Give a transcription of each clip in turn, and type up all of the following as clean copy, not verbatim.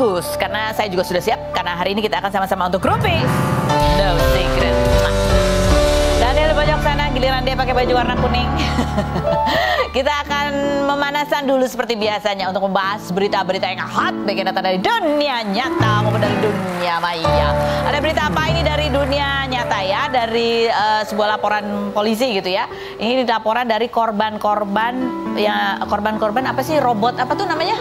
bagus, karena saya juga sudah siap, karena hari ini kita akan sama-sama untuk Groupies No Secret. Dan di pojok sana giliran dia pakai baju warna kuning. Kita akan memanasan dulu seperti biasanya untuk membahas berita-berita yang hot baik yang datang dari dunia nyata maupun dari dunia maya. Ada berita apa ini dari dunia nyata ya, dari sebuah laporan polisi gitu ya. Ini laporan dari korban-korban ya, korban-korban apa sih, robot apa tuh namanya?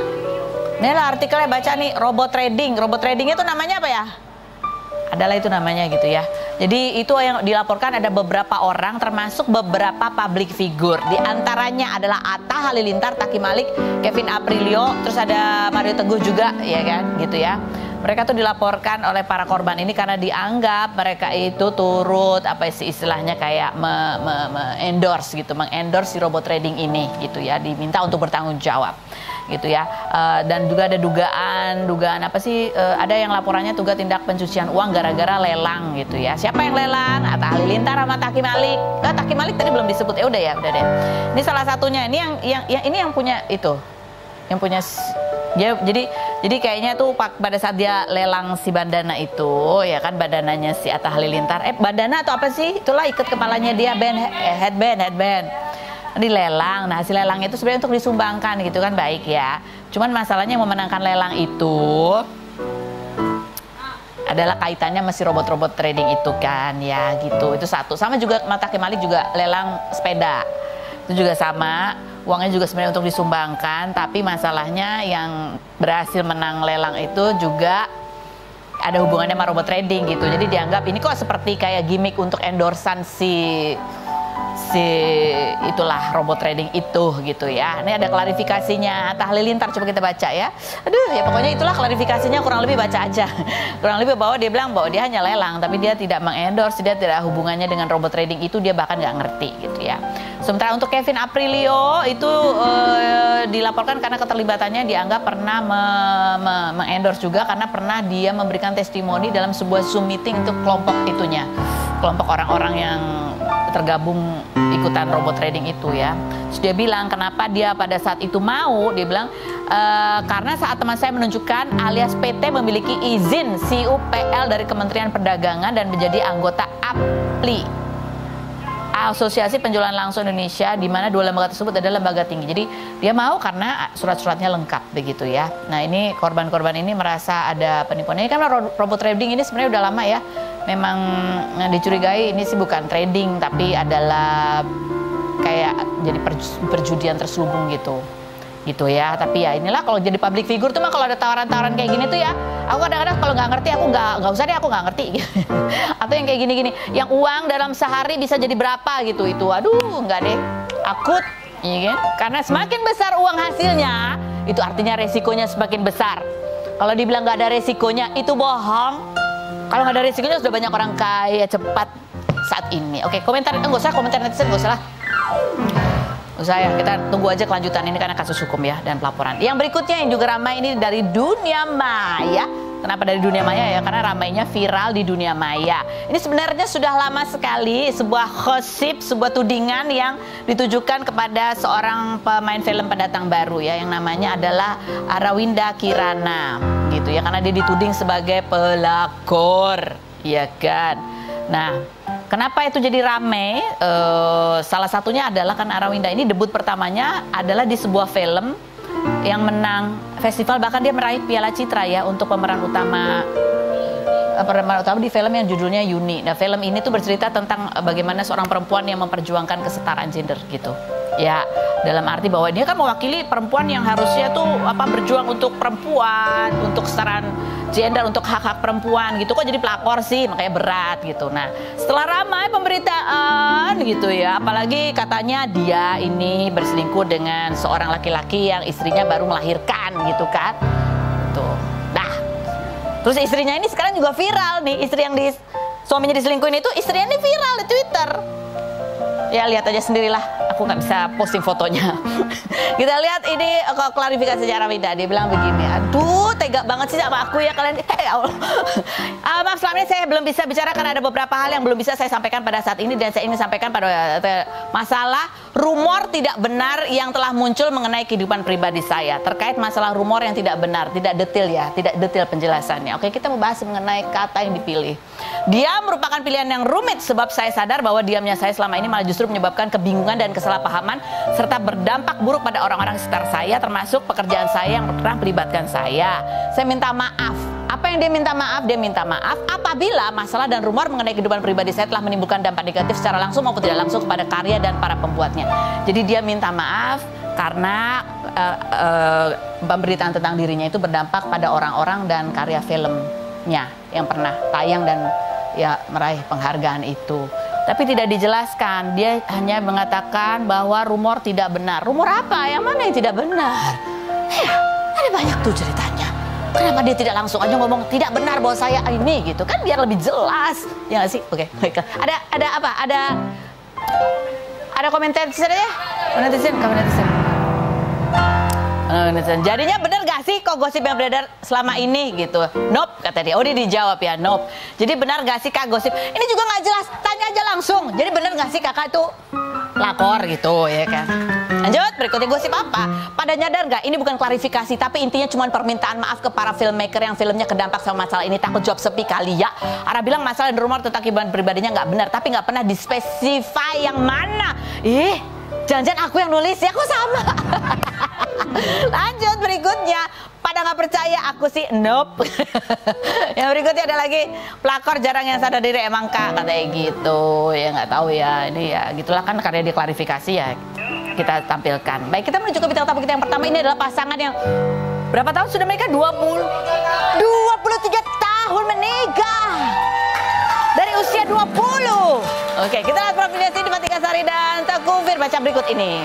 Ini lah artikelnya, baca nih, robot trading. Robot trading itu namanya apa ya? Adalah itu namanya gitu ya. Jadi itu yang dilaporkan ada beberapa orang termasuk beberapa public figure. Di antaranya adalah Atta Halilintar, Taki Malik, Kevin Aprilio, terus ada Mario Teguh juga ya kan gitu ya. Mereka tuh dilaporkan oleh para korban ini karena dianggap mereka itu turut apa sih istilahnya kayak endorse gitu, mengendorse si robot trading ini gitu ya, diminta untuk bertanggung jawab gitu ya. Dan juga ada dugaan apa sih, ada yang laporannya juga tindak pencucian uang gara-gara lelang gitu ya. Siapa yang lelang? Atta Halilintar sama Taki Malik. Taki Malik tadi belum disebut, ya udah deh. Ini salah satunya, ini yang punya itu, yang punya dia, jadi kayaknya tuh pada saat dia lelang si bandana itu ya kan, bandananya si Atta Halilintar, bandana atau apa sih itulah, ikat kepalanya dia, headband dilelang. Nah hasil lelang itu sebenarnya untuk disumbangkan gitu kan, baik ya. Cuman masalahnya yang memenangkan lelang itu adalah kaitannya masih robot-robot trading itu kan ya gitu. Itu satu. Sama juga Taki Malik juga lelang sepeda, itu juga sama, uangnya juga sebenarnya untuk disumbangkan, tapi masalahnya yang berhasil menang lelang itu juga ada hubungannya sama robot trading gitu. Jadi dianggap ini kok seperti kayak gimmick untuk endorsan si itulah robot trading itu gitu ya. Ini ada klarifikasinya Atta Halilintar, coba kita baca ya. Aduh ya pokoknya itulah klarifikasinya, kurang lebih baca aja. Kurang lebih bahwa dia bilang bahwa dia hanya lelang, tapi dia tidak mengendorse, dia tidak hubungannya dengan robot trading itu, dia bahkan nggak ngerti gitu ya. Sementara untuk Kevin Aprilio itu dilaporkan karena keterlibatannya dianggap pernah mengendorse juga, karena pernah dia memberikan testimoni dalam sebuah Zoom meeting untuk kelompok itunya, kelompok orang-orang yang tergabung ikutan robot trading itu ya. Terus dia bilang kenapa dia pada saat itu mau, dia bilang karena saat teman saya menunjukkan alias PT memiliki izin CUPL dari Kementerian Perdagangan dan menjadi anggota APLI, Asosiasi Penjualan Langsung Indonesia, di mana dua lembaga tersebut adalah lembaga tinggi. Jadi dia mau karena surat-suratnya lengkap begitu ya. Nah ini korban-korban ini merasa ada penipuan. Ini kan robot trading ini sebenarnya udah lama ya. Memang dicurigai ini sih bukan trading, tapi adalah kayak jadi perjudian terselubung gitu ya. Tapi ya inilah kalau jadi public figure tuh mah, kalau ada tawaran-tawaran kayak gini tuh ya, aku kadang-kadang kalau nggak ngerti aku nggak usah deh, aku nggak ngerti. Atau yang kayak gini-gini, yang uang dalam sehari bisa jadi berapa gitu, itu aduh nggak deh, akut, iya kan? Karena semakin besar uang hasilnya, itu artinya resikonya semakin besar. Kalau dibilang nggak ada resikonya, itu bohong. Kalau nggak ada resikonya sudah banyak orang kaya cepat saat ini. Oke, komentar nggak usah, komentar netizen nggak usah lah. Saya kita tunggu aja kelanjutan ini karena kasus hukum ya dan pelaporan. Yang berikutnya yang juga ramai ini dari dunia maya. Kenapa dari dunia maya ya? Karena ramainya viral di dunia maya. Ini sebenarnya sudah lama sekali sebuah gosip, sebuah tudingan yang ditujukan kepada seorang pemain film pendatang baru ya, yang namanya adalah Arawinda Kirana gitu ya, karena dia dituding sebagai pelakor, ya kan. Nah, kenapa itu jadi rame? Salah satunya adalah karena Arawinda ini debut pertamanya adalah di sebuah film yang menang festival, bahkan dia meraih Piala Citra ya untuk pemeran utama di film yang judulnya Yuni. Nah, film ini tuh bercerita tentang bagaimana seorang perempuan yang memperjuangkan kesetaraan gender gitu. Ya, dalam arti bahwa dia kan mewakili perempuan yang harusnya tuh berjuang untuk perempuan, untuk kesetaraan gender, untuk hak-hak perempuan gitu. Kok jadi pelakor sih, makanya berat gitu. Nah, setelah ramai pemberitaan gitu ya, apalagi katanya dia ini berselingkuh dengan seorang laki-laki yang istrinya baru melahirkan gitu kan. Tuh. Nah, terus istrinya ini sekarang juga viral nih, istri yang suaminya diselingkuhin itu, istrinya ini viral di Twitter. Ya lihat aja sendirilah, aku nggak bisa posting fotonya. Kita lihat ini klarifikasi Aramida, dia bilang begini, aduh tega banget sih sama aku ya kalian. Ya Allah. Maaf selama ini saya belum bisa bicara karena ada beberapa hal yang belum bisa saya sampaikan pada saat ini, dan saya ingin sampaikan pada masalah rumor tidak benar yang telah muncul mengenai kehidupan pribadi saya. Terkait masalah rumor yang tidak benar, tidak detail ya, tidak detail penjelasannya. Oke, kita membahas mengenai kata yang dipilih. Dia merupakan pilihan yang rumit sebab saya sadar bahwa diamnya saya selama ini malah justru menyebabkan kebingungan dan kesalahpahaman serta berdampak buruk pada orang-orang sekitar saya, termasuk pekerjaan saya yang pernah melibatkan saya. Saya minta maaf. Apa yang dia minta maaf? Dia minta maaf apabila masalah dan rumor mengenai kehidupan pribadi saya telah menimbulkan dampak negatif secara langsung maupun tidak langsung kepada karya dan para pembuatnya. Jadi dia minta maaf karena pemberitaan tentang dirinya itu berdampak pada orang-orang dan karya filmnya yang pernah tayang dan ya meraih penghargaan itu. Tapi tidak dijelaskan, dia hanya mengatakan bahwa rumor tidak benar. Rumor apa? Yang mana yang tidak benar? Ya, ada banyak tuh ceritanya. Kenapa dia tidak langsung aja ngomong tidak benar bahwa saya ini gitu kan, biar lebih jelas. Ya nggak sih? Oke, baiklah. Ada apa? Ada komentar di sana ya? Komentar. Jadinya benar gak sih kok gosip yang beredar selama ini gitu? Nope, kata dia. Oh, dia dijawab ya, nope. Jadi benar gak sih kak gosip? Ini juga gak jelas, tanya aja langsung. Jadi benar gak sih kakak itu lapor gitu ya kan? Lanjut, berikutnya gosip apa? Pada nyadar gak? Ini bukan klarifikasi, tapi intinya cuma permintaan maaf ke para filmmaker yang filmnya kedampak sama masalah ini. Takut job sepi kali ya. Ara bilang masalah dan rumor tentang kehidupan pribadinya gak benar, tapi gak pernah dispesify yang mana. Jangan-jangan aku yang nulis ya, kok sama. Lanjut berikutnya, pada nggak percaya aku sih nope. Yang berikutnya ada lagi, pelakor jarang yang sadar diri emang kak, katanya gitu. Ya nggak tahu ya, ini ya gitulah kan karya diklarifikasi ya kita tampilkan. Baik, kita menuju ke bintang tamu kita yang pertama. Ini adalah pasangan yang berapa tahun sudah menikah? 23 tahun menikah dari usia 20. Oke, kita lihat profilnya Cindy Fatikasari dan Teuku Firmansyah berikut ini.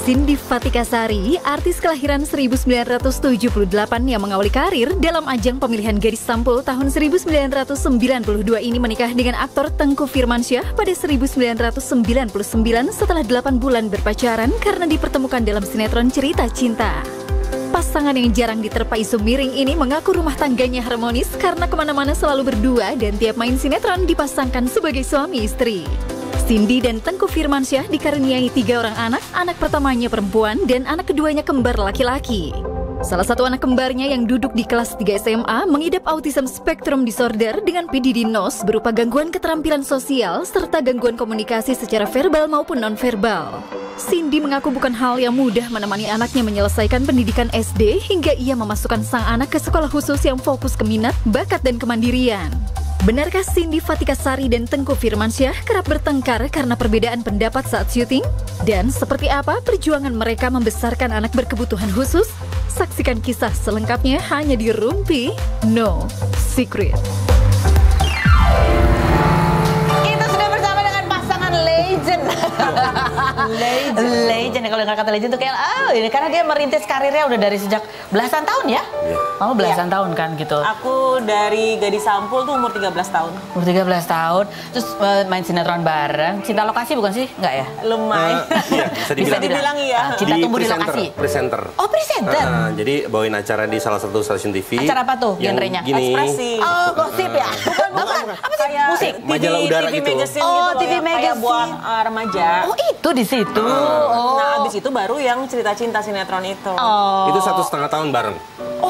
Cindy Fatikasari, artis kelahiran 1978 yang mengawali karir dalam ajang pemilihan gadis sampul tahun 1992 ini menikah dengan aktor Teuku Firmansyah pada 1999 setelah 8 bulan berpacaran karena dipertemukan dalam sinetron Cerita Cinta. Pasangan yang jarang diterpa isu miring ini mengaku rumah tangganya harmonis karena kemana-mana selalu berdua dan tiap main sinetron dipasangkan sebagai suami istri. Cindy dan Teuku Firmansyah dikaruniai 3 orang anak, anak pertamanya perempuan dan anak keduanya kembar laki-laki. Salah satu anak kembarnya yang duduk di kelas 3 SMA mengidap autism spectrum disorder dengan PDD-NOS berupa gangguan keterampilan sosial serta gangguan komunikasi secara verbal maupun non-verbal. Cindy mengaku bukan hal yang mudah menemani anaknya menyelesaikan pendidikan SD hingga ia memasukkan sang anak ke sekolah khusus yang fokus ke minat, bakat, dan kemandirian. Benarkah Cindy Fatikasari dan Teuku Firmansyah kerap bertengkar karena perbedaan pendapat saat syuting? Dan seperti apa perjuangan mereka membesarkan anak berkebutuhan khusus? Saksikan kisah selengkapnya hanya di Rumpi No Secret. Kita sudah bersama dengan pasangan legend. Legend. Kalau dengar kata legend tuh kayak ini karena dia merintis karirnya udah dari sejak belasan tahun ya? Kamu belasan tahun kan gitu. Aku dari gadis sampul tuh umur 13 tahun. Umur 13 tahun. Terus main sinetron bareng. Cinta lokasi bukan sih? Enggak ya? Lumayan. Iya, bisa dibilang. Iya. Cinta tumbuh di lokasi. Presenter. Oh, presenter. Jadi bawain acara di salah satu stasiun TV. Acara apa tuh genrenya? Ekspresi. Oh, gosip ya? Bukan. Apa sih? Musik. Majalah udara TV gitu. Magazine Oh, gitu TV loh, yang kayak Magazine. buat remaja. Oh, itu di situ. Nah, abis itu baru yang cerita cinta sinetron itu. Itu 1,5 tahun bareng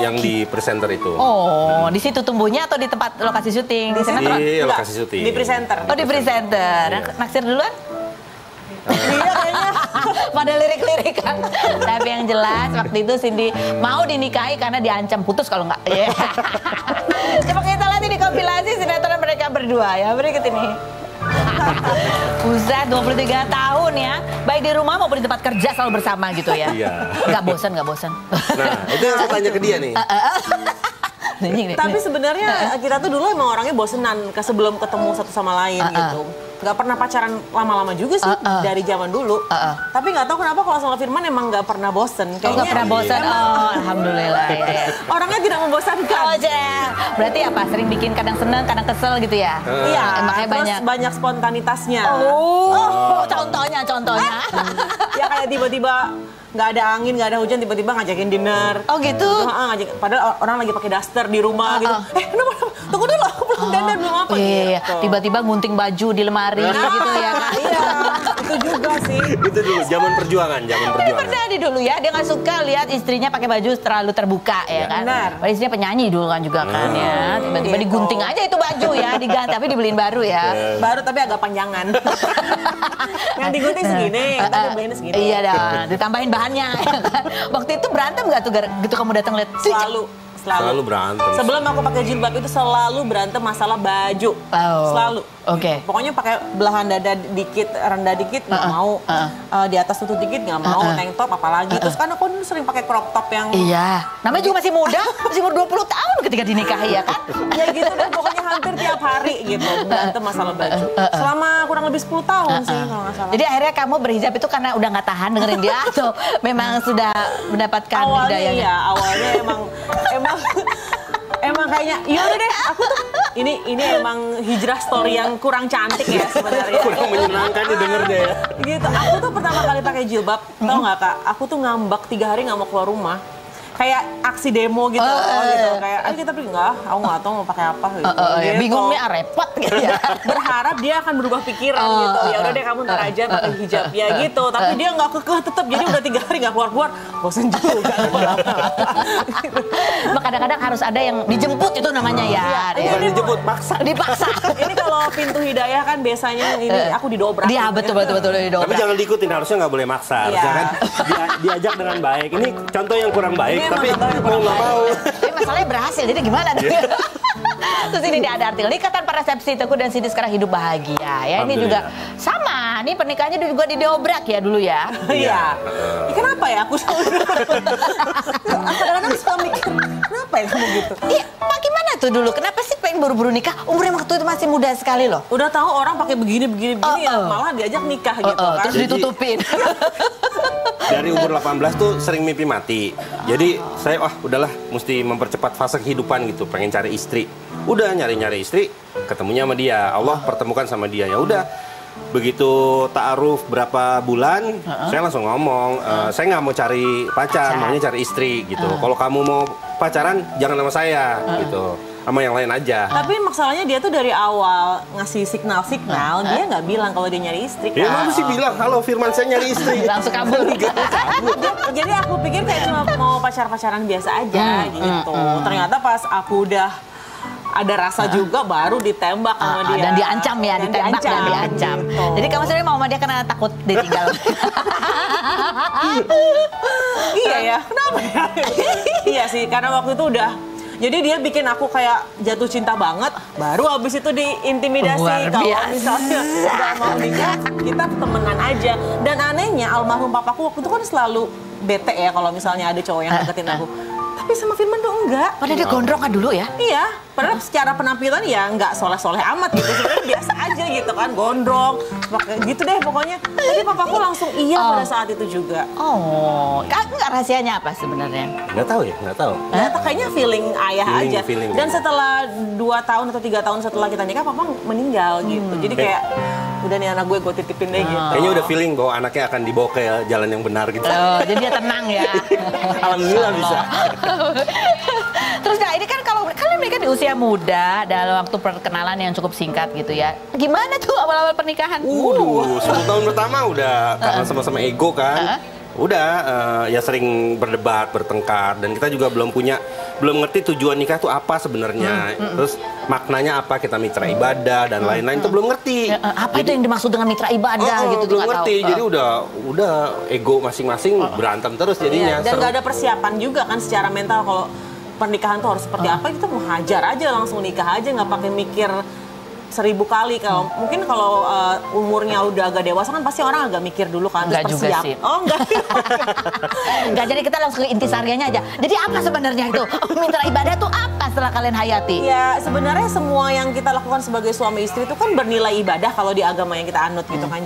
yang di presenter itu. Oh, di situ tumbuhnya atau di tempat lokasi syuting? Di sinetron? Di Enggak, lokasi syuting. di presenter. Oh, di presenter. Iya. Naksir duluan? Iya kayaknya. Pada lirik-lirikan. Tapi yang jelas waktu itu Cindy mau dinikahi karena diancam putus kalau nggak. Yeah. Coba kita lihat di kompilasi sinetron mereka berdua ya. Berikut ini. Buset, 23 tahun ya. Baik di rumah maupun di tempat kerja selalu bersama gitu ya. Iya. Nggak bosan. Nah, itu yang saya tanya ke dia nih. Tapi sebenarnya kita tuh dulu emang orangnya bosenan sebelum ketemu satu sama lain gitu. Nggak pernah pacaran lama-lama juga sih dari zaman dulu. Tapi nggak tahu kenapa kalau sama Firman emang nggak pernah bosen. Kayaknya nggak pernah bosen. Alhamdulillah. Ya. Orangnya tidak membosankan. Berarti apa? Sering bikin kadang seneng, kadang kesel gitu ya? Iya. Makanya banyak spontanitasnya. Contohnya. Ya kayak tiba-tiba nggak ada angin, nggak ada hujan, tiba-tiba ngajakin dinner. Oh gitu? Padahal orang lagi pakai daster di rumah gitu. Kenapa? Tunggu dulu, aku belum dandan, belum apa iya. gitu. Tiba-tiba gunting baju di lemari gitu ya kan? Iya, itu juga sih. Itu dulu, zaman perjuangan. Ini pernah dulu ya, dia nggak suka lihat istrinya pakai baju terlalu terbuka ya kan? Benar. Padahal istrinya penyanyi dulu kan juga kan ya. Tiba-tiba digunting aja itu baju ya, diganti tapi dibeliin baru ya. Baru tapi agak panjangan. Yang digunting segini, tapi dibeliin segini. Iya dah, ditambahin bahannya. Ya kan? Waktu itu berantem nggak tuh gitu kamu datang lihat? Selalu berantem. Sebelum aku pakai jilbab itu selalu berantem masalah baju. Selalu. Oke. Pokoknya pakai belahan dada dikit, rendah dikit nggak mau. Di atas lutut dikit nggak mau. Tank top apalagi. Terus kan aku dulu sering pakai crop top yang... Iya. Namanya juga masih muda. Masih umur 20 tahun ketika dinikahi ya kan? Ya gitu deh. Pokoknya hampir tiap hari gitu. Berantem masalah baju. Selama kurang lebih 10 tahun sih kalau nggak salah. Jadi akhirnya kamu berhijab itu karena udah nggak tahan dengerin dia atau memang sudah mendapatkan hidayahnya? Iya, awalnya emang kayaknya yaudah deh aku tuh ini emang hijrah story yang kurang cantik ya sebenarnya. Kurang menyenangkan didengar deh ya. Gitu, aku tuh pertama kali pakai jilbab, tau nggak Kak? Aku tuh ngambek 3 hari nggak mau keluar rumah. Kayak aksi demo gitu, gitu. Kayak, ayo kita pergi aku nggak tahu mau pakai apa gitu. Bingung nih, repot gitu ya. Berharap dia akan berubah pikiran gitu. Ya udah deh kamu ntar aja pakai hijab ya gitu. Tapi dia nggak kekeh tetap. Jadi udah 3 hari nggak keluar, bosen juga. Kadang-kadang harus ada yang dijemput itu namanya ya. Bukan dijemput, dipaksa. Ini kalau pintu hidayah kan biasanya ini aku didobrak. Dia betul didobrak. Tapi jangan diikutin, harusnya nggak boleh maksa. Harusnya kan diajak dengan baik. Ini contoh yang kurang baik. Tapi mau nggak mau. Tapi masalahnya berhasil, jadi gimana? Terus ini dia ada artikel, ikatan para resepsi Teguh dan Siti sekarang hidup bahagia. Ya ini juga sama, nih pernikahannya juga didobrak ya dulu ya. Iya. Kenapa ya aku kadang-kadang suka mikir, kenapa ya kamu gitu? Iya, gimana tuh dulu? Kenapa sih pengen buru-buru nikah? Umurnya waktu itu masih muda sekali loh. Udah tahu orang pakai begini ya, malah diajak nikah gitu kan. Terus ditutupin. Dari umur 18 tuh sering mimpi mati. Jadi saya udahlah mesti mempercepat fase kehidupan gitu, pengen cari istri. Udah nyari-nyari istri, ketemunya sama dia. Allah pertemukan sama dia. Ya udah. Begitu ta'aruf berapa bulan, saya langsung ngomong, saya nggak mau cari pacar, maunya cari istri gitu. Kalau kamu mau pacaran, jangan sama saya gitu. Sama yang lain aja. Tapi masalahnya dia tuh dari awal ngasih signal-signal, dia nggak bilang kalau dia nyari istri. Ya mana sih bilang, halo Firman saya nyari istri. Langsung kabur. Jadi aku pikir kayak cuma mau pacar-pacaran biasa aja gitu. Ternyata pas aku udah ada rasa juga baru ditembak sama dia. Dan diancam ya, ditembak dan diancam. Gitu. Jadi kamu sebenarnya mau sama dia karena takut ditinggal. Iya ya, kenapa ya? Iya sih, karena waktu itu udah. Jadi dia bikin aku kayak jatuh cinta banget. Baru abis itu diintimidasi. Kalau misalnya udah mau nikah, kita temenan aja. Dan anehnya almarhum papaku waktu itu kan selalu bete ya kalau misalnya ada cowok yang deketin aku. Tapi sama Firman tuh enggak. Padahal dia gondrong kan dulu ya? Iya, padahal secara penampilan ya enggak soleh-soleh amat gitu. Sebenarnya biasa aja gitu kan, gondrong. Gitu deh pokoknya. Tapi papaku langsung iya pada saat itu juga. Oh, enggak rahasianya apa sebenarnya? Nggak tahu ya, nggak tahu. Kayaknya feeling ayah aja. Feeling. Dan setelah 2 tahun atau 3 tahun setelah kita nikah, papa meninggal gitu. Jadi kayak udah nih anak gue titipin deh gitu. Kayaknya udah feeling bahwa anaknya akan dibawa ke jalan yang benar gitu. Oh, jadi dia tenang ya. Alhamdulillah bisa. Terus ini kan kalau kalian menikah di usia muda dalam waktu perkenalan yang cukup singkat gitu ya. Gimana tuh awal-awal pernikahan? 10 tahun pertama udah karena sama-sama ego kan. Udah ya sering berdebat, bertengkar dan kita juga belum ngerti tujuan nikah tuh apa sebenarnya. Terus maknanya apa, kita mitra ibadah dan lain-lain itu belum ngerti. Apa itu yang dimaksud dengan mitra ibadah gitu belum ngerti. Jadi udah ego masing-masing berantem terus jadinya. Dan nggak ada persiapan juga kan secara mental kalau pernikahan tuh harus seperti apa, kita mau hajar aja langsung nikah aja nggak pakai mikir 1000 kali. Kalau mungkin kalau umurnya udah agak dewasa kan pasti orang agak mikir dulu kan, Enggak terus juga persiap. sih. Oh enggak. Enggak, jadi kita langsung ke intisarianya aja. Jadi apa sebenarnya itu? Mitra ibadah tuh apa setelah kalian hayati? Ya sebenarnya semua yang kita lakukan sebagai suami istri itu kan bernilai ibadah kalau di agama yang kita anut gitu kan.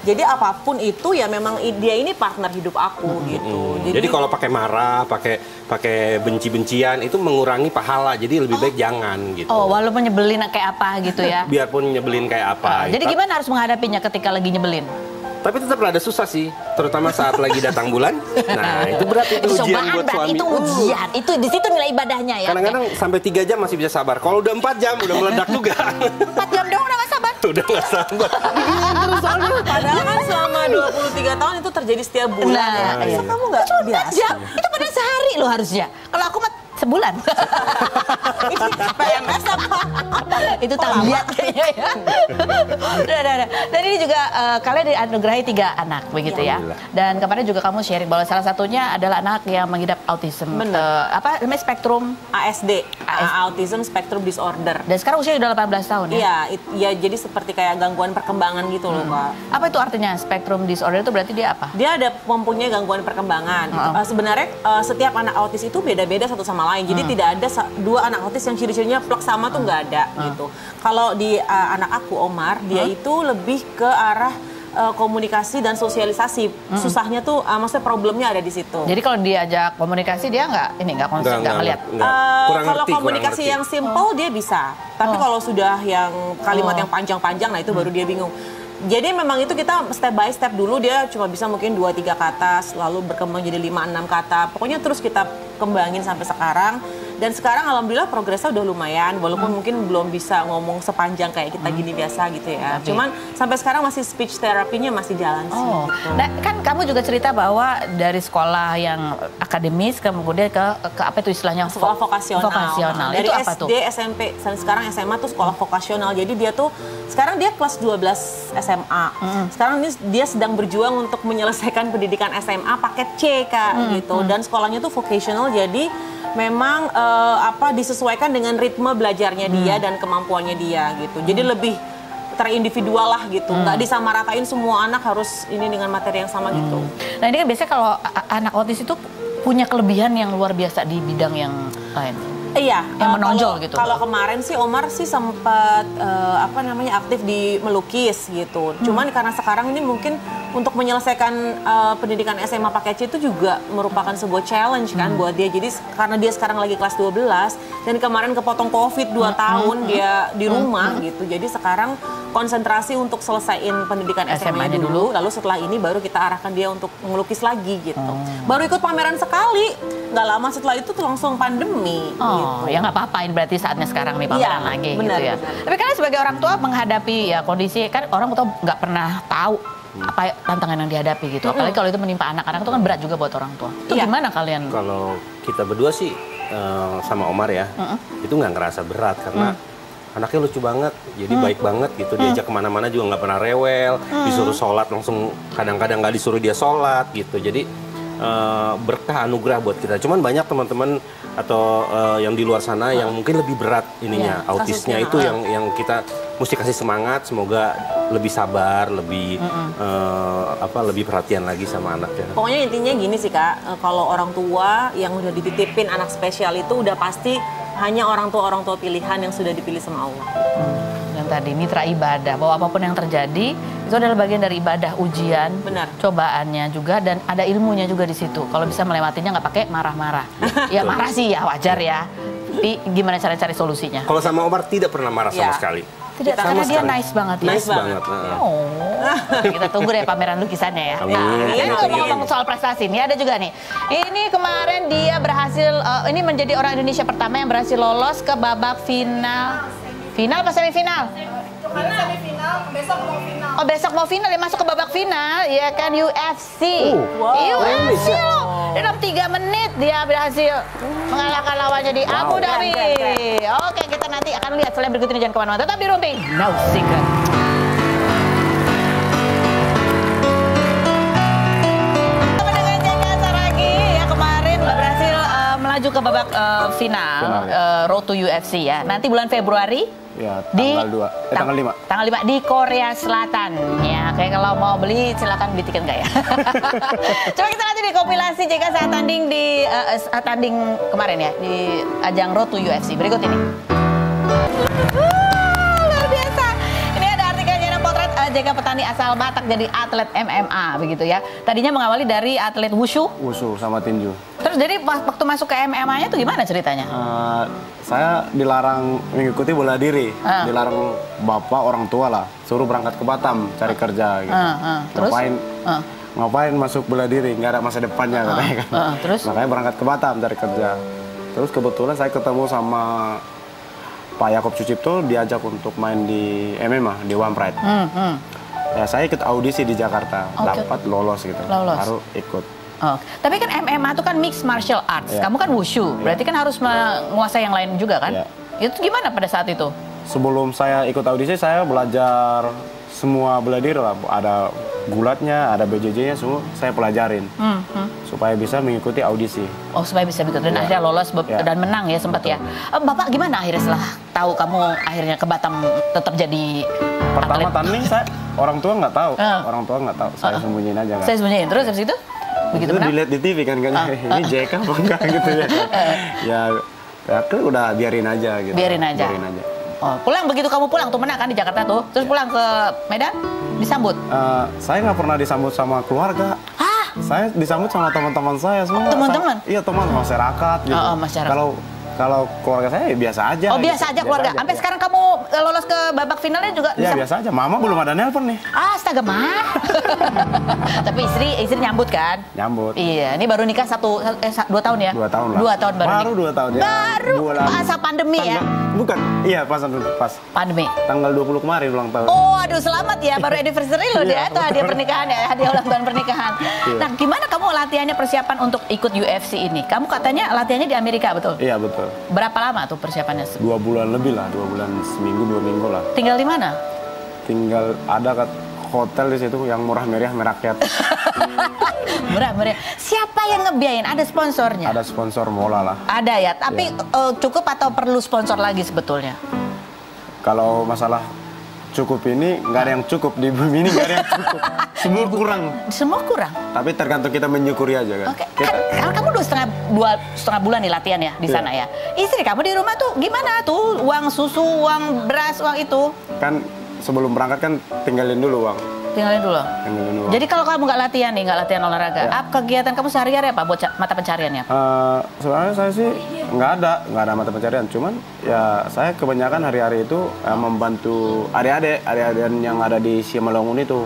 Jadi apapun itu ya memang dia ini partner hidup aku gitu. Jadi kalau pakai marah, pakai benci-bencian itu mengurangi pahala. Jadi lebih baik jangan gitu. Oh, walaupun nyebelin kayak apa gitu ya. Biarpun nyebelin kayak apa. Jadi gimana harus menghadapinya ketika lagi nyebelin? Tapi tetap rada susah sih, terutama saat lagi datang bulan. Nah, itu berat, itu ujian Cobaan buat berarti suami. itu ujian. Itu di situ nilai ibadahnya ya. Kadang-kadang sampai 3 jam masih bisa sabar. Kalau udah 4 jam udah meledak juga. 4 jam dong udah gak sabar. Udah gak sabar. Terus soalnya. Padahal kan selama 23 tahun itu terjadi setiap bulan Nah, ya. iya. Masa kamu nggak biasa? Jam itu pada sehari loh harusnya. Kalau aku mah sebulan. PMS apa? Itu tabiat kayaknya ya. Udah. Dan ini juga kalian dianugerahi 3 anak begitu ya. Dan kemarin juga kamu sharing bahwa salah satunya adalah anak yang mengidap autism. Apa namanya spektrum? ASD, Autism Spectrum Disorder. Dan sekarang usia udah 18 tahun ya? Iya, jadi seperti kayak gangguan perkembangan gitu loh, Kak. Apa itu artinya spektrum disorder itu berarti dia apa? Dia ada mempunyai gangguan perkembangan. Sebenarnya setiap anak autis itu beda-beda satu sama lain. Jadi tidak ada 2 anak autis yang ciri-cirinya plek sama tuh nggak ada gitu. Kalau di anak aku Omar, dia itu lebih ke arah komunikasi dan sosialisasi. Susahnya tuh maksudnya problemnya ada di situ. Jadi kalau diajak komunikasi dia nggak ngeliat. Kalau komunikasi yang simple dia bisa. Tapi kalau sudah yang kalimat yang panjang-panjang, nah itu baru dia bingung. Jadi memang itu kita step by step dulu, dia cuma bisa mungkin 2-3 kata, lalu berkembang jadi 5-6 kata. Pokoknya terus kita kembangin sampai sekarang. Dan sekarang alhamdulillah progresnya udah lumayan, walaupun mungkin belum bisa ngomong sepanjang kayak kita gini biasa gitu ya. Cuman sampai sekarang masih speech terapinya masih jalan sih. Gitu. Nah, kan kamu juga cerita bahwa dari sekolah yang akademis kemudian ke apa itu istilahnya sekolah vokasional. Dari itu apa SD, tuh? SMP, sekarang SMA tuh sekolah vokasional. Jadi dia tuh sekarang dia kelas 12 SMA. Sekarang dia sedang berjuang untuk menyelesaikan pendidikan SMA paket C Kak gitu. Dan sekolahnya tuh vocational, jadi memang disesuaikan dengan ritme belajarnya dia dan kemampuannya dia gitu. Jadi lebih terindividual lah gitu. Nggak disamaratain semua anak harus ini dengan materi yang sama gitu. Nah ini kan biasanya kalau anak autis itu punya kelebihan yang luar biasa di bidang yang lain. Iya, yang menonjol gitu. Kalau kemarin sih Omar sih sempat aktif di melukis gitu. Cuman karena sekarang ini mungkin untuk menyelesaikan pendidikan SMA paket C itu juga merupakan sebuah challenge kan buat dia. Jadi karena dia sekarang lagi kelas 12 dan kemarin kepotong Covid 2 tahun dia di rumah gitu. Jadi sekarang konsentrasi untuk selesaiin pendidikan SMA-nya dulu. Lalu setelah ini baru kita arahkan dia untuk melukis lagi gitu. Baru ikut pameran sekali. Nggak lama setelah itu tuh langsung pandemi. Gitu. Ya nggak apa-apain berarti saatnya sekarang nih pameran lagi benar, gitu ya. Benar. Tapi kalian sebagai orang tua menghadapi ya kondisi kan orang tua nggak pernah tahu apa tantangan yang dihadapi gitu. Apalagi kalau itu menimpa anak-anak itu kan berat juga buat orang tua. Itu gimana kalian? Kalau kita berdua sih sama Omar ya, itu nggak ngerasa berat karena anaknya lucu banget, jadi baik banget gitu. Diajak kemana-mana juga nggak pernah rewel, disuruh sholat langsung kadang-kadang nggak disuruh dia sholat gitu. Jadi berkah anugerah buat kita. Cuman banyak teman-teman atau yang di luar sana yang mungkin lebih berat ininya, autisnya itu yang kita mesti kasih semangat. Semoga lebih sabar, lebih lebih perhatian lagi sama anaknya. Pokoknya intinya gini sih Kak, kalau orang tua yang udah dititipin anak spesial itu udah pasti hanya orang tua pilihan yang sudah dipilih sama Allah. Yang tadi mitra ibadah, bahwa apapun yang terjadi itu adalah bagian dari ibadah, ujian, cobaannya juga, dan ada ilmunya juga di situ. Kalau bisa melewatinya nggak pakai marah-marah. Ya marah sih ya wajar ya. Tapi gimana cara cari solusinya? Kalau sama Omar tidak pernah marah sama sekali. Tidak, karena dia nice banget ya. Nice banget. Kita tunggu deh pameran lukisannya ya. Ini ngomong soal prestasi, ini ada juga nih. Ini kemarin dia berhasil, ini menjadi orang Indonesia pertama yang berhasil lolos ke babak final. Final apa semifinal? Kemarin semifinal, besok mau final. Oh besok mau final, dia masuk ke babak final, ya kan UFC. UFC loh. Dalam 3 menit dia berhasil mengalahkan lawannya di Abu Dhabi. Oke, kita nanti akan lihat selain berikut ini, jangan kemana-mana. Tetap di Rumpi, no secret. Dengan Jakarta lagi ya, kemarin berhasil melaju ke babak babak final Road to UFC ya. Nanti bulan Februari. Ya, Di tanggal 5. Tanggal 5 di Korea Selatan. Ya, kayak kalau mau beli silakan beli tiket enggak ya. Coba kita lihat di kompilasi JK saat tanding di tanding kemarin ya di ajang Road to UFC. Berikut ini. Luar biasa. Ini ada artikelnya yang potret JK petani asal Batak jadi atlet MMA begitu ya. Tadinya mengawali dari atlet wushu sama tinju. Terus jadi waktu masuk ke MMA-nya tuh gimana ceritanya? Saya dilarang mengikuti bela diri, dilarang bapak orang tua lah, suruh berangkat ke Batam cari kerja gitu. Terus? Ngapain masuk bela diri, nggak ada masa depannya katanya kan. Terus? Makanya berangkat ke Batam cari kerja. Terus kebetulan saya ketemu sama Pak Yakob Sucipto, diajak untuk main di MMA, di One Pride. Ya saya ikut audisi di Jakarta, dapat lolos gitu, baru ikut. Oh, tapi kan MMA itu kan mixed martial arts. Kamu kan wushu, berarti kan harus menguasai yang lain juga kan? Itu gimana pada saat itu? Sebelum saya ikut audisi, saya belajar semua bela diri lah. Ada gulatnya, ada BJJ-nya, semua saya pelajarin. Supaya bisa mengikuti audisi. Oh, supaya bisa begitu. Dan akhirnya lolos dan menang ya sempat ya. Bapak gimana akhirnya setelah tahu kamu akhirnya ke Batam tetap jadi Pertama atlet? tanding saya, orang tua nggak tahu. Orang tua nggak tahu, saya sembunyiin aja kan. Saya sembunyiin, terus habis itu? Begitu itu menang? dilihat di TV kan, ini JK apa enggak gitu ya. Ya udah biarin aja gitu. Biarin aja. Oh, pulang begitu kamu pulang tuh menang kan di Jakarta tuh, terus pulang ke Medan disambut? Saya nggak pernah disambut sama keluarga. Hah? Saya disambut sama teman-teman saya semua. Teman-teman? Iya, teman masyarakat gitu. Masyarakat. Kalau keluarga saya biasa aja. Oh, biasa aja keluarga. Sampai sekarang kamu lolos ke babak finalnya juga ya, biasa aja. Mama belum ada nelpon nih. Astaga, Ma. Tapi istri nyambut kan? Nyambut. Iya, ini baru nikah 2 tahun ya? 2 tahun lah. 2 tahun baru 2 tahun ya. Baru masa pandemi ya? Bukan, iya pas pandemi. Tanggal 20 kemarin ulang tahun. Oh, aduh selamat ya, baru anniversary loh dia. Itu hadiah pernikahan ya, hadiah ulang tahun pernikahan. Nah, gimana kamu latihannya persiapan untuk ikut UFC ini? Kamu katanya latihannya di Amerika, betul? Iya, betul. Berapa lama tuh persiapannya? 2 bulan lebih lah, 2 bulan seminggu, 2 minggu lah. Tinggal di mana? Tinggal ada hotel di situ yang murah meriah merakyat. Murah. Siapa yang ngebiayain? Ada sponsornya? Ada sponsor mola lah. Ada ya, tapi cukup atau perlu sponsor lagi sebetulnya? Kalau masalah cukup ini, nggak ada yang cukup. Di bumi ini nggak ada yang cukup. Semua kurang. Semua kurang? Tapi tergantung kita menyukuri aja kan. Oke, kan kamu 2,5 bulan nih latihan ya di sana ya. Istri kamu di rumah tuh gimana tuh? Uang susu, uang beras, uang itu? Kan sebelum berangkat kan tinggalin dulu uang. Tinggalin dulu. Jadi kalau kamu nggak latihan olahraga, apa kegiatan kamu sehari-hari apa buat mata pencariannya? Sebenarnya saya sih nggak ada mata pencarian. Cuman ya saya kebanyakan hari-hari itu membantu adik-adik yang ada di Simalungun itu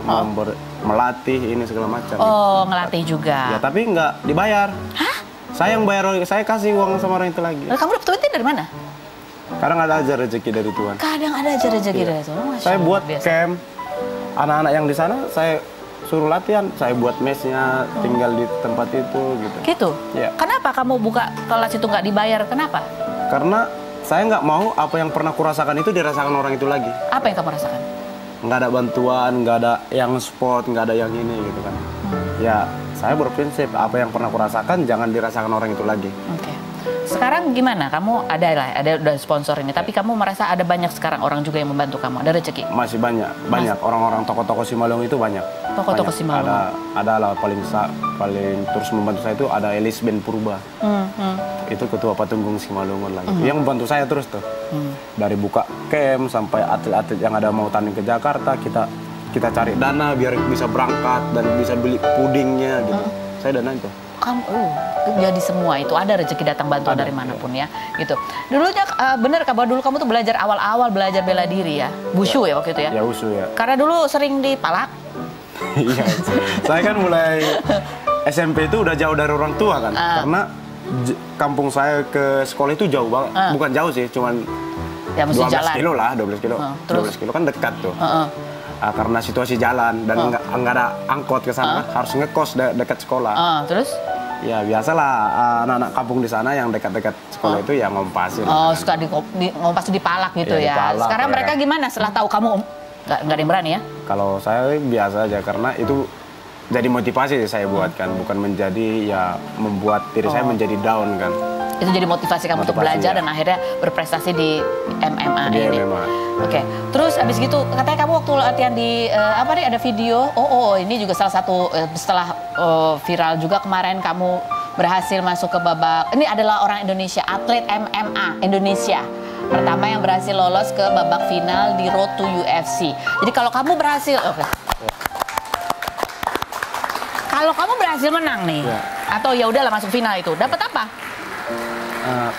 melatih ini segala macam. Oh, ngelatih juga. Ya tapi nggak dibayar. Hah? Saya yang bayar, saya kasih uang sama orang itu lagi. Kamu dapat duitnya dari mana? Kadang ada aja rezeki dari Tuhan. Kadang ada aja rezeki dari Tuhan. Saya buat camp. Anak-anak yang di sana saya suruh latihan, saya buat mesnya, tinggal di tempat itu gitu. Gitu? Ya. Kenapa kamu buka kelas itu nggak dibayar? Kenapa? Karena saya nggak mau apa yang pernah kurasakan itu dirasakan orang itu lagi. Apa yang kamu rasakan? Nggak ada bantuan, nggak ada yang sport, nggak ada yang ini gitu kan. Ya saya berprinsip apa yang pernah kurasakan jangan dirasakan orang itu lagi. Oke. Sekarang gimana? Kamu ada udah sponsor ini, tapi kamu merasa ada banyak sekarang orang juga yang membantu kamu, ada rezeki? Masih banyak orang-orang tokoh-tokoh Simalungun itu banyak. Tokoh-tokoh Simalungun. Ada lah paling terus membantu saya itu ada Elis Ben Purba. Itu ketua Patunggung Simalungun lah. Yang membantu saya terus tuh. Dari buka camp sampai atlet-atlet yang ada mau tanding ke Jakarta, kita cari dana biar bisa berangkat dan bisa beli pudingnya gitu. Saya dana itu. Kamu jadi semua itu ada rezeki datang bantuan dari manapun ya gitu. Dulunya bener bahwa dulu kamu tuh belajar awal belajar bela diri ya, wushu ya waktu itu ya? Ya wushu ya. Karena dulu sering dipalak. Iya. Saya kan mulai SMP itu udah jauh dari orang tua kan, karena kampung saya ke sekolah itu jauh banget. Bukan jauh sih, cuman ya, 12 jalan. kilo lah, 12 kilo. 12 kilo kan dekat tuh. Karena situasi jalan dan nggak ada angkot ke sana, harus ngekos dekat sekolah. Terus? Ya biasalah anak-anak kampung di sana yang dekat-dekat sekolah itu ya ngompasin. Oh, suka ngompas dipalak gitu ya. Dipalak, sekarang ya. Mereka gimana setelah tahu kamu nggak ada yang berani ya? Kalau saya biasa aja karena itu jadi motivasi saya buat kan, bukan menjadi ya membuat diri saya menjadi down kan. Itu jadi motivasi kamu untuk belajar dan akhirnya berprestasi di MMA ini. Oke. Terus abis gitu katanya kamu waktu latihan di ada video. Ini juga salah satu setelah viral juga kemarin kamu berhasil masuk ke babak. Ini adalah orang Indonesia, atlet MMA Indonesia pertama yang berhasil lolos ke babak final di Road to UFC. Jadi kalau kamu berhasil, kalau kamu berhasil menang nih, atau ya udahlah masuk final itu, dapat apa?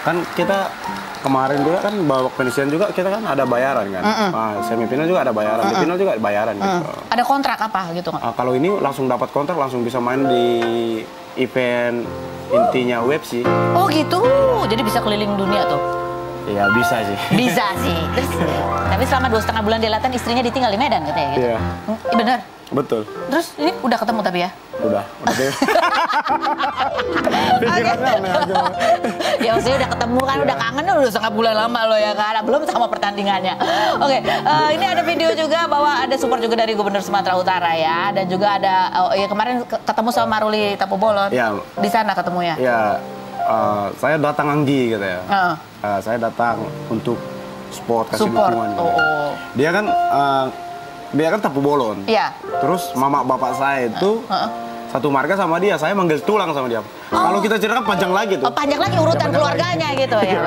Kan kita kemarin juga kan babak penyisian juga kita kan ada bayaran kan. Semifinal juga ada bayaran, di final juga ada bayaran gitu. Ada kontrak apa gitu nggak? Kalau ini langsung dapat kontrak, langsung bisa main di event intinya UFC. Oh gitu, jadi bisa keliling dunia tuh? Iya bisa sih. Bisa sih. Terus, tapi selama 2,5 bulan dia latihan istrinya ditinggal di Medan katanya gitu. Iya. Bener? Betul. Terus ini udah ketemu tapi ya? Udah. Ya maksudnya udah ketemu kan, udah kangen udah 2,5 bulan lama loh ya kan, belum sama pertandingannya. Oke, ini ada video juga bahwa ada support juga dari Gubernur Sumatera Utara ya, dan juga ada kemarin ketemu sama Maruli Tapubolon. Ya. Di sana ketemu ya? Ya, saya datang Anggi gitu ya. Saya datang untuk kasih dukungan. Gitu. Dia kan Tapubolon. Iya. Terus mama bapak saya itu satu marga sama dia. Saya manggil tulang sama dia. Kalau kita cerita panjang lagi tuh. Panjang lagi urutan keluarganya gitu ya.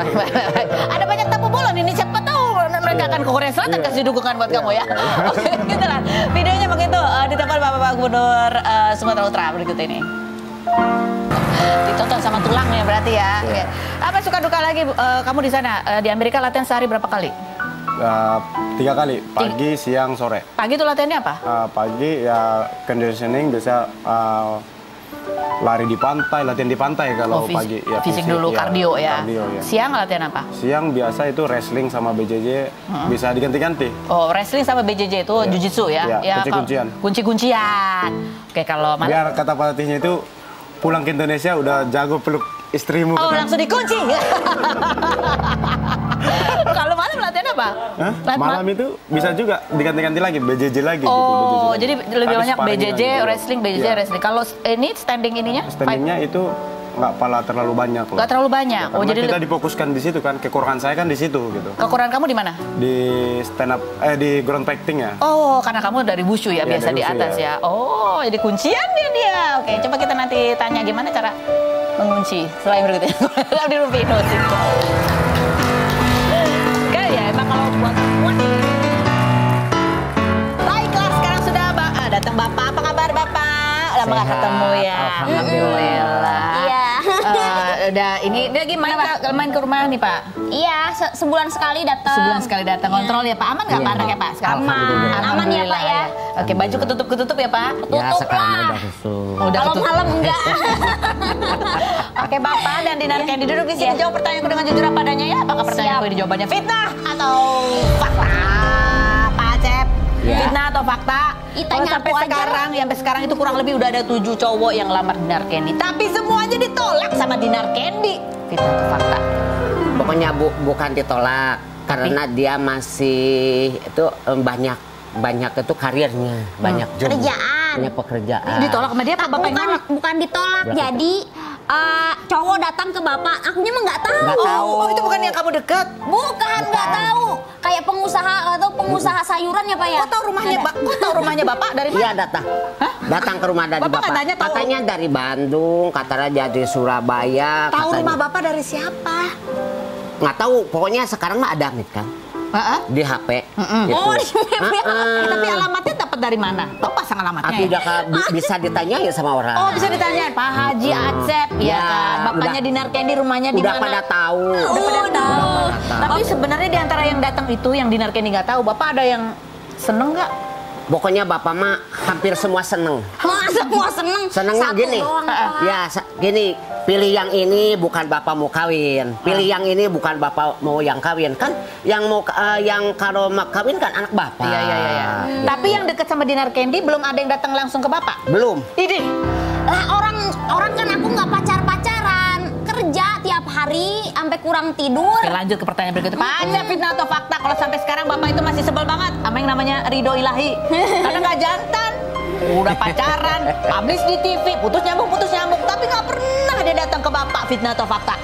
Ada banyak Tapubolon ini, siapa tahu mereka akan ke Korea Selatan kasih dukungan buat kamu ya. Oke, gitu lah. Videonya begitu ditonton Bapak Gubernur Sumatera Utara berikut ini. Ditonton sama tulang ya berarti ya. Apa suka duka lagi kamu di sana? Di Amerika latihan sehari berapa kali? 3 kali, pagi, siang, sore. Pagi itu latihannya apa? Pagi ya conditioning, bisa lari di pantai, latihan di pantai kalau pagi. Ya, fisik dulu, ya, kardio ya. Siang latihan apa? Siang biasa itu wrestling sama BJJ, bisa diganti-ganti. Oh, wrestling sama BJJ itu jiu-jitsu ya? Ya, kunci-kuncian. Kunci-kuncian. Oke, kalau malam... Biar kata pelatihnya itu pulang ke Indonesia udah jago peluk istrimu. Oh, langsung dikunci. Kalau malam latihan apa? Malam itu bisa juga diganti-ganti lagi, BJJ lagi. Oh, gitu, jadi lebih banyak BJJ, wrestling, BJJ, wrestling. Kalau ini standing ininya? Standingnya itu nggak terlalu banyak loh. Nggak terlalu banyak. Ya, jadi kita difokuskan di situ kan. Kekurangan saya kan di situ gitu. Kekurangan kamu di mana? Di stand up, di ground fighting ya. Oh, karena kamu dari wushu ya, biasa di atas ya. Oh, jadi kuncian dia. Oke, coba kita nanti tanya gimana cara mengunci selain berikutnya. Di Rufino sih. Kan ya, emang kalau buat baiklah, sekarang sudah datang Bapak. Apa kabar Bapak? Lama nggak ketemu ya. Alhamdulillah. Iya. Udah ini dia gimana Pak? Main ke rumah nih Pak? Iya, sebulan sekali datang. Sebulan sekali datang. Kontrol ya Pak. Aman nggak Pak anaknya Pak? Sekarang aman ya Pak ya. Oke, baju ketutup ya Pak? Tutup lah. Kalau malam enggak. Oke Bapak dan Dinar Candy duduk di sini. Jawab pertanyaanku dengan jujur apa adanya ya. Apakah pertanyaanku ini jawabannya fitnah atau fakta? Pak Acep, fitnah atau fakta? Kalau sampai sekarang itu kurang lebih udah ada 7 cowok yang lamar Dinar Candy, tapi semuanya ditolak sama Dinar Candy. Fitnah atau fakta? Pokoknya bukan ditolak karena dia masih itu banyak itu karirnya, banyak pekerjaan. Punya pekerjaan. Ditolak sama dia apa Bapak yang nolak? Bukan ditolak. Jadi cowok datang ke Bapak, akunya mah nggak tahu. Nggak tahu. Oh, itu bukan yang kamu dekat? Bukan, nggak tahu. Kayak pengusaha sayuran ya Pak ya. Kok tahu rumahnya Bapak dari mana? Iya datang. Datang ke rumah dari Bapak. Katanya dari Bandung, katanya dari Surabaya. Tahu rumah Bapak dari siapa? Nggak tahu, pokoknya sekarang mah ada nih kan. Di HP. Gitu. Oh, di HP. Tapi alamatnya dapat dari mana? Tahu pasang alamatnya? Bisa ditanyain sama orang. Oh, bisa ditanyain. Pak Haji Acep, ya kan? Bapaknya Dinar Candy rumahnya di mana? Udah pada tahu. Udah pada tahu. Tapi sebenarnya di antara yang datang itu yang Dinar Candy nggak tahu, Bapak ada yang seneng nggak? Pokoknya Bapak mah hampir semua seneng. Semua seneng. Senengnya gini. Ya, gini. Pilih yang ini bukan Bapak mau kawin. Pilih yang ini bukan Bapak mau yang kawin. Kan yang mau yang kalau mau kawin kan anak Bapak. Iya. Tapi yang deket sama Dinar Candy belum ada yang datang langsung ke Bapak? Belum. Ini. Lah orang kan aku nggak pacaran. Kerja tiap hari sampai kurang tidur. Oke, lanjut ke pertanyaan berikutnya. Pak Acep, fitnah atau fakta? Kalau sampai sekarang Bapak itu masih sebel banget sama yang namanya Ridho Ilahi. Karena nggak jantan. Udah pacaran, publish di TV, putus nyambung, tapi nggak pernah dia datang ke bapak. Fitnah atau fakta?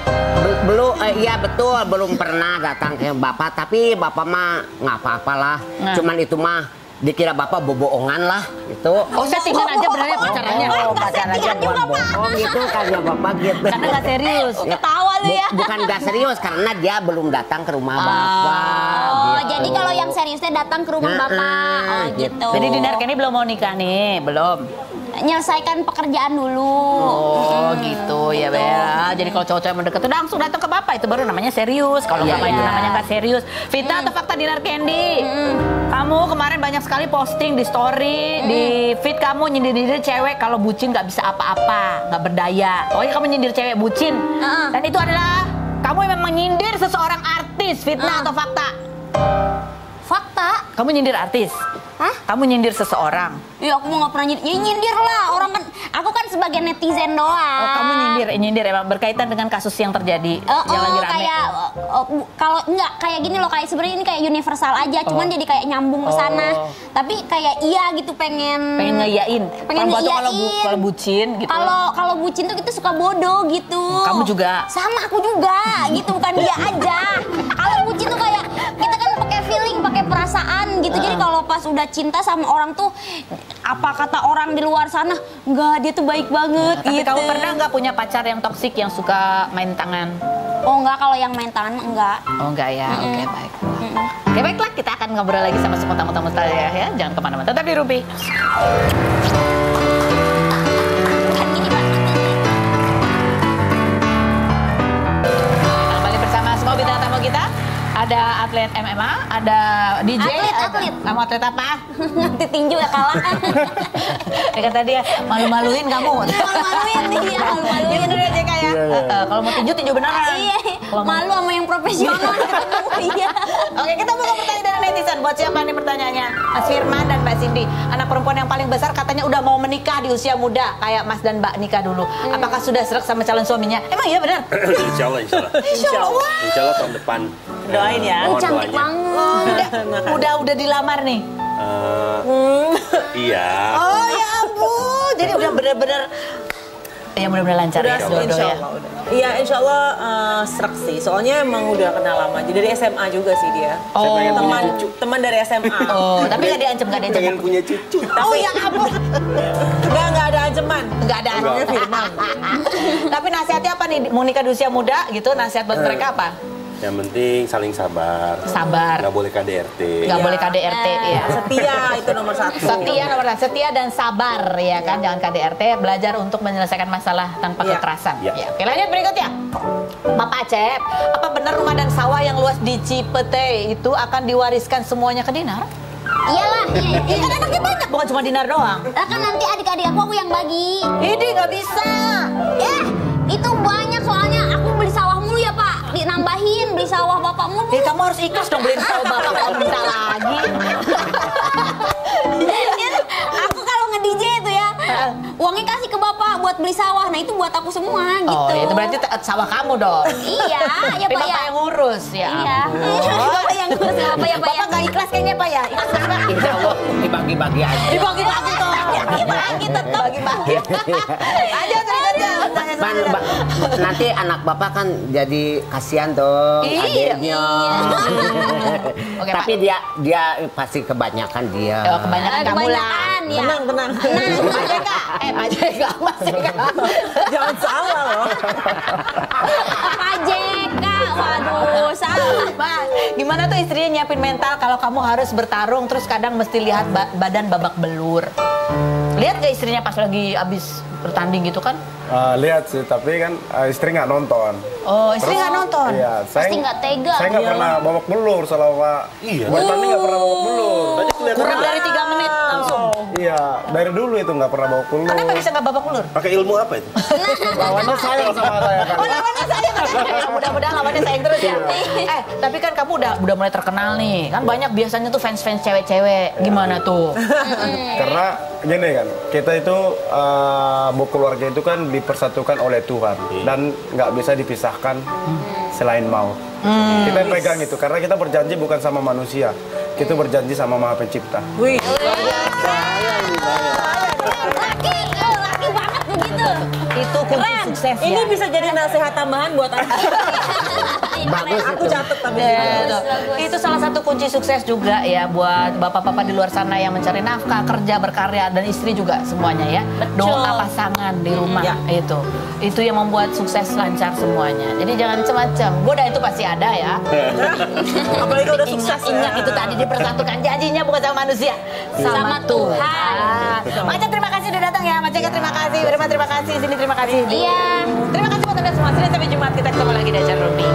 Belum, iya betul, belum pernah datang ke bapak. Tapi bapak mah nggak apa-apalah. Cuman itu mah dikira bapak boboongan lah gitu. Oh, settingan aja benernya pacarannya. Oh, pacarannya bukan bohong gitu kan ya bapak gitu. Karena nggak serius. Ketawa lu ya. Bukan nggak serius karena dia belum datang ke rumah bapak. Oh, gitu. jadi kalau yang seriusnya datang ke rumah bapak. Oh, gitu. Jadi Dinar Kenny belum mau nikah nih, belum. Nyelesaikan pekerjaan dulu. Oh gitu ya Bel. Jadi kalau cowok-cowok mendekat tuh langsung datang ke bapak, itu baru namanya serius. Kalau nggak itu namanya nggak serius. Fitnah atau fakta Dinar Candy? Kamu kemarin banyak sekali posting di story, di feed kamu nyindir-nyindir cewek kalau bucin nggak bisa apa-apa, nggak berdaya. Pokoknya kamu nyindir cewek bucin. Dan itu adalah kamu memang nyindir seseorang artis. Fitnah atau fakta? Fakta. Kamu nyindir artis? Hah? Kamu nyindir seseorang? Iya, aku mau nggak pernah nyindir. Ya, nyindir lah, orang kan. Aku kan sebagai netizen doang. Oh, kamu nyindir emang berkaitan dengan kasus yang terjadi yang lagi rame. Kayak kalau enggak kayak gini loh, kayak sebenarnya ini kayak universal aja, cuman jadi kayak nyambung ke sana. Tapi kayak iya gitu pengen ngeyain. Pengen ngeyain. Kalau bucin gitu. Kalau bucin tuh kita suka bodoh gitu. Kamu juga. Sama aku juga gitu, bukan dia aja. Kalau bucin tuh kayak kita kan pakai feeling, pakai perasaan gitu. Jadi kalau pas udah cinta sama orang tuh apa kata orang di luar sana, enggak dia tuh baik banget Tapi gitu. kamu pernah nggak punya pacar yang toksik yang suka main tangan? Oh enggak, kalau yang main tangan enggak. Oh enggak ya, oke baik. Oke baiklah, kita akan ngobrol lagi sama semua tamu-tamu saya ya. Jangan kemana-mana, tetap di Ruby. Kembali bersama semua bintang tamu kita. Ada atlet MMA, ada DJ. Atlet. Kamu atlet apa? Nanti tinju ya kalah. Dia kata dia malu-maluin kamu. Malu-maluin dia, malu-maluin. Gitu deh JK ya. Kalau mau tinju beneran. Iya, malu sama yang profesional. Iya. Oke, kita buka pertanyaan dari netizen. Buat siapa nih pertanyaannya? Mas Firman dan Mbak Cindy. Anak perempuan yang paling besar katanya udah mau menikah di usia muda. Kayak Mas dan Mbak nikah dulu. Apakah sudah serak sama calon suaminya? Emang iya benar? Insya Allah. Insya Allah tahun depan. Doain ya. Mohon Cantik doanya. banget. Udah dilamar nih. Iya. Oh ya ampun. Jadi udah bener-bener ya mudah-mudahan lancar ya. Insya Allah udah. Iya, insya Allah serak sih. Soalnya emang udah kenal lama. Jadi dari SMA juga sih dia. Oh. Teman dari SMA. Oh, tapi nggak diancam, nggak diancam. Pengen punya cucu. Oh ya ampun. Nggak ada ancaman. Nggak ada. Tapi nasihatnya apa nih? Mau nikah di usia muda gitu, nasihat buat mereka apa? Yang penting saling sabar. Sabar. Nggak boleh KDRT. Nggak boleh KDRT ya. Setia itu nomor satu. Setia nomor satu, setia dan sabar ya kan, jangan KDRT, belajar untuk menyelesaikan masalah tanpa kekerasan. Ya. Ya. Oke, lanjut berikutnya. Bapak Acep, apa benar rumah dan sawah yang luas di Cipete itu akan diwariskan semuanya ke Dinar? Iyalah, iya. Kan anaknya banyak, bukan cuma Dinar doang. Lah kan nanti adik-adik aku yang bagi. Ini nggak bisa. Itu banyak soalnya aku beli sawah mulu ya Pak. Dinambahin beli sawah bapak mulu. Kamu harus ikhlas dong beliin sawah bapak kalau minta lagi. Aku kalau nge-DJ itu ya, uangnya kasih ke bapak buat beli sawah. Nah itu buat aku semua gitu. Oh, itu berarti sawah kamu dong. Iya, ya Tapi Pak ya. bapak yang ngurus ya. Iya. Bapak yang ngurus apa ya Pak ya? Bapak nggak ikhlas kayaknya Pak ya. Ikhlas nggak? Insya Allah dibagi-bagi aja. Dibagi-bagi tuh. Dibagi tetap. Bagi-bagi. Aja berikutnya. Nanti anak bapak kan jadi kasihan tuh Iya. adiknya. Oke, Tapi dia pasti kebanyakan dia. Oh, kebanyakan kamu lah. Kebanyakan ya. Tenang. Pak JK, Pak JK, Mas JK. Jangan salah loh. Pak JK, waduh salah. Mas, gimana tuh istrinya nyiapin mental kalau kamu harus bertarung terus kadang mesti lihat badan babak belur? Lihat gak istrinya pas lagi abis bertanding gitu kan? Lihat sih, tapi kan istri nggak nonton. Oh, istri nggak nonton? Iya, Pasti nggak tega. Saya nggak pernah babak belur selama bertanding, nggak pernah babak belur. Kurang dari 3 menit langsung. Iya, dari dulu itu nggak pernah babak belur. Kenapa bisa nggak babak belur? Pakai ilmu apa itu? Lawannya sayang sama saya kan. Oh, lawannya sayang. Mudah-mudahan lawannya sayang terus ya. Tapi kan kamu udah mulai terkenal nih. Kan banyak biasanya tuh fans-fans cewek-cewek. Gimana tuh? Karena gini kan, kita itu keluarga itu kan dipersatukan oleh Tuhan dan nggak bisa dipisahkan selain maut. Kita pegang itu karena kita berjanji bukan sama manusia, kita berjanji sama Maha Pencipta. Wih. sukses Ini ya. bisa jadi nasihat tambahan buat aku. Bagus Aku itu. catat tapi. Itu salah satu kunci sukses juga ya buat bapak-bapak di luar sana yang mencari nafkah, kerja, berkarya, dan istri juga semuanya ya. Doa pasangan di rumah Ya. itu yang membuat sukses lancar semuanya. Jadi jangan macam-macam. Goda itu pasti ada ya. Apalagi udah sukses. Ingat itu tadi dipersatukan janjinya bukan sama manusia, sama Tuhan. Maca terima kasih udah datang ya. Maca terima kasih, Berma terima kasih, sini terima kasih. Iya. Terima kasih buat anda semua. Senin sampai Jumat kita ketemu lagi di acara Ruby.